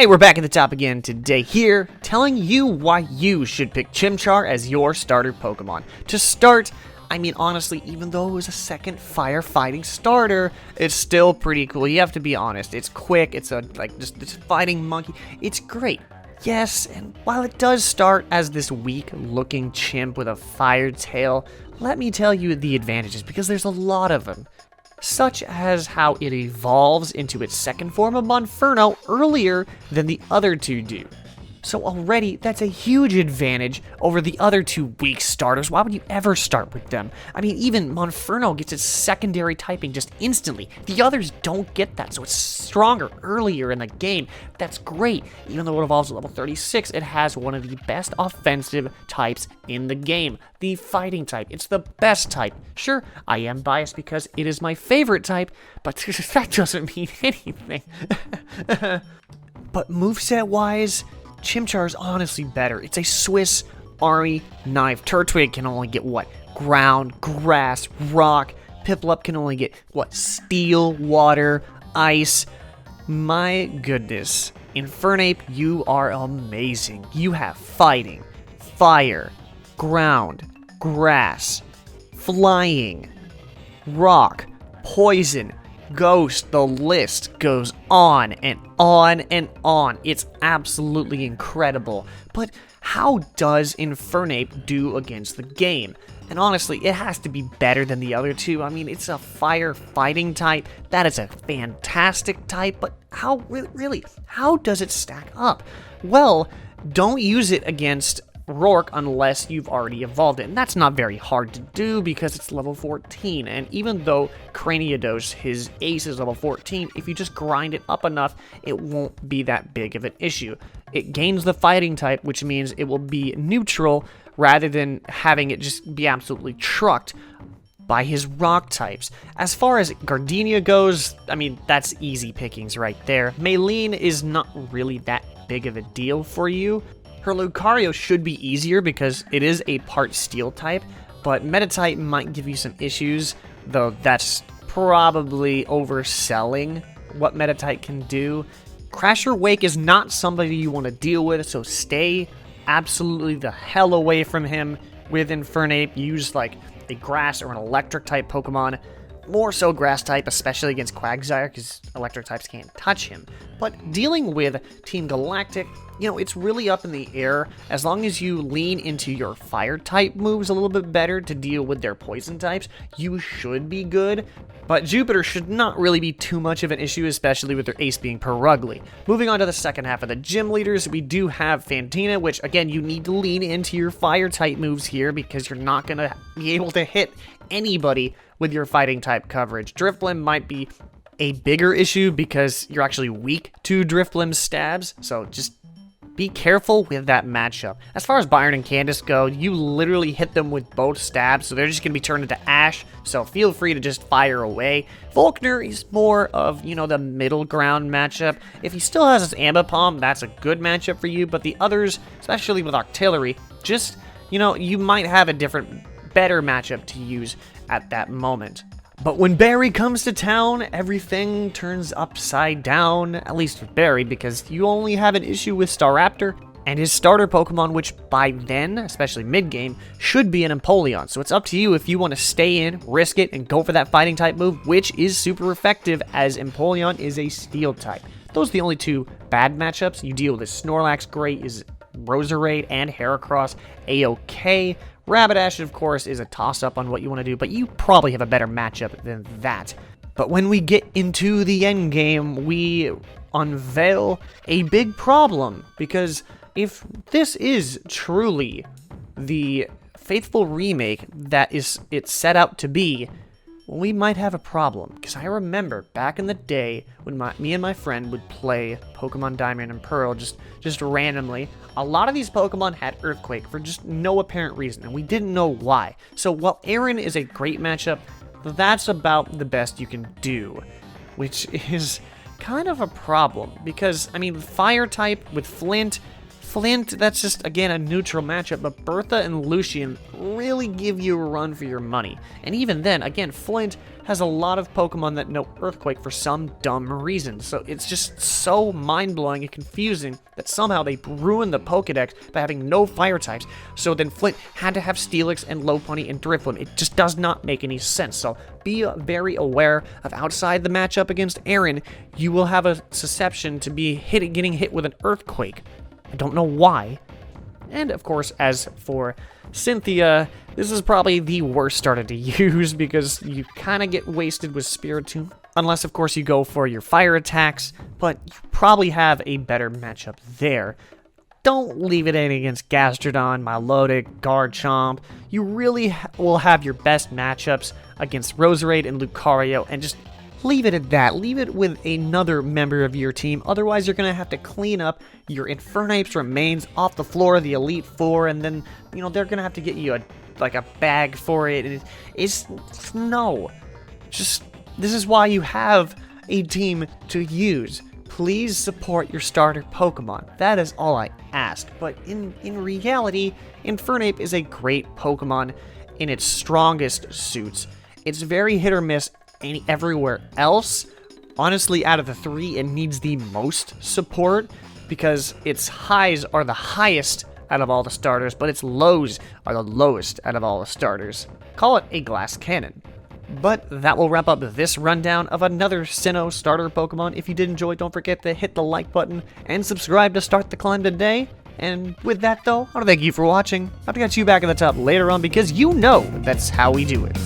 Hey, we're back at the top again today here, telling you why you should pick Chimchar as your starter Pokemon. To start, I mean, honestly, even though it was a second firefighting starter, it's still pretty cool. You have to be honest. It's quick. It's just this fighting monkey. It's great. Yes, and while it does start as this weak-looking chimp with a fire tail, let me tell you the advantages, because there's a lot of them. Such as how it evolves into its second form of Monferno earlier than the other two do. So already, that's a huge advantage over the other two weak starters. Why would you ever start with them? I mean, even Monferno gets its secondary typing just instantly. The others don't get that, so it's stronger earlier in the game. That's great. Even though it evolves at level 36, it has one of the best offensive types in the game. The fighting type. It's the best type. Sure, I am biased because it is my favorite type, but that doesn't mean anything. But moveset-wise, Chimchar is honestly better. It's a Swiss Army knife. Turtwig can only get what? Ground, grass, rock. Piplup can only get what? Steel, water, ice. My goodness. Infernape, you are amazing. You have fighting, fire, ground, grass, flying, rock, poison, ghost. The list goes on and on and on. It's absolutely incredible. But how does Infernape do against the game? And honestly, it has to be better than the other two. I mean, it's a fire fighting type. That is a fantastic type, but how really, how does it stack up? Well, don't use it against Rourke unless you've already evolved it, and that's not very hard to do because it's level 14, and even though Craniados, his ace, is level 14, if you just grind it up enough, it won't be that big of an issue. It gains the fighting type, which means it will be neutral rather than having it just be absolutely trucked by his rock types. As far as Gardenia goes, I mean, that's easy pickings right there. Maylene is not really that big of a deal for you. Her Lucario should be easier because it is a part steel type, but Metatype might give you some issues, though that's probably overselling what Metatype can do. Crasher Wake is not somebody you want to deal with, so stay absolutely the hell away from him. With Infernape, use like a grass or an electric type Pokemon. More so grass type, especially against Quagsire, because electric types can't touch him. But dealing with Team Galactic, you know, it's really up in the air. As long as you lean into your fire type moves a little bit better to deal with their poison types, you should be good. But Jupiter should not really be too much of an issue, especially with their ace being Perugly. Moving on to the second half of the gym leaders, we do have Fantina, which, again, you need to lean into your fire type moves here because you're not going to be able to hit anybody with your fighting type coverage. Drifblim might be a bigger issue because you're actually weak to Drifblim's stabs, so just be careful with that matchup. As far as Byron and Candace go, you literally hit them with both stabs, so they're just going to be turned into ash, so feel free to just fire away. Volkner is more of, you know, the middle ground matchup. If he still has his Ambipom, that's a good matchup for you, but the others, especially with Octillery, just, you know, you might have a better matchup to use at that moment. But when Barry comes to town, everything turns upside down, at least with Barry, because you only have an issue with Staraptor and his starter Pokemon, which by then, especially mid-game, should be an Empoleon. So it's up to you if you want to stay in, risk it, and go for that fighting type move, which is super effective as Empoleon is a steel type. Those are the only two bad matchups. You deal with Snorlax, great, is Roserade and Heracross, A-OK. Rapidash, of course, is a toss-up on what you want to do, but you probably have a better matchup than that. But when we get into the endgame, we unveil a big problem, because if this is truly the faithful remake that it's set out to be, we might have a problem. Because I remember back in the day when me and my friend would play Pokemon Diamond and Pearl just randomly, a lot of these Pokemon had Earthquake for just no apparent reason, and we didn't know why. So while Aaron is a great matchup, that's about the best you can do, which is kind of a problem. Because, I mean, Fire type with Flint, Flint, that's just, again, a neutral matchup, but Bertha and Lucian really give you a run for your money. And even then, again, Flint has a lot of Pokemon that know Earthquake for some dumb reason, so it's just so mind-blowing and confusing that somehow they ruined the Pokedex by having no fire types, so then Flint had to have Steelix and Lopunny and Drifloon. It just does not make any sense, so be very aware of outside the matchup against Aaron, you will have a susception to be getting hit with an Earthquake. I don't know why. And of course, as for Cynthia, this is probably the worst starter to use because you kind of get wasted with Spiritomb. Unless, of course, you go for your fire attacks, but you probably have a better matchup there. Don't leave it in against Gastrodon, Milotic, Garchomp. You really will have your best matchups against Roserade and Lucario, and just leave it at that. Leave it with another member of your team. Otherwise, you're going to have to clean up your Infernape's remains off the floor of the Elite Four, and then, you know, they're going to have to get you a bag for it. And no. Just, this is why you have a team to use. Please support your starter Pokemon. That is all I ask. But in reality, Infernape is a great Pokemon in its strongest suits. It's very hit or miss everywhere else. Honestly, out of the three, it needs the most support because its highs are the highest out of all the starters, but its lows are the lowest out of all the starters. Call it a glass cannon. But that will wrap up this rundown of another Sinnoh starter Pokemon. If you did enjoy, don't forget to hit the like button and subscribe to start the climb today. And with that though, I want to thank you for watching. I'll catch you back at the top later on because you know that's how we do it.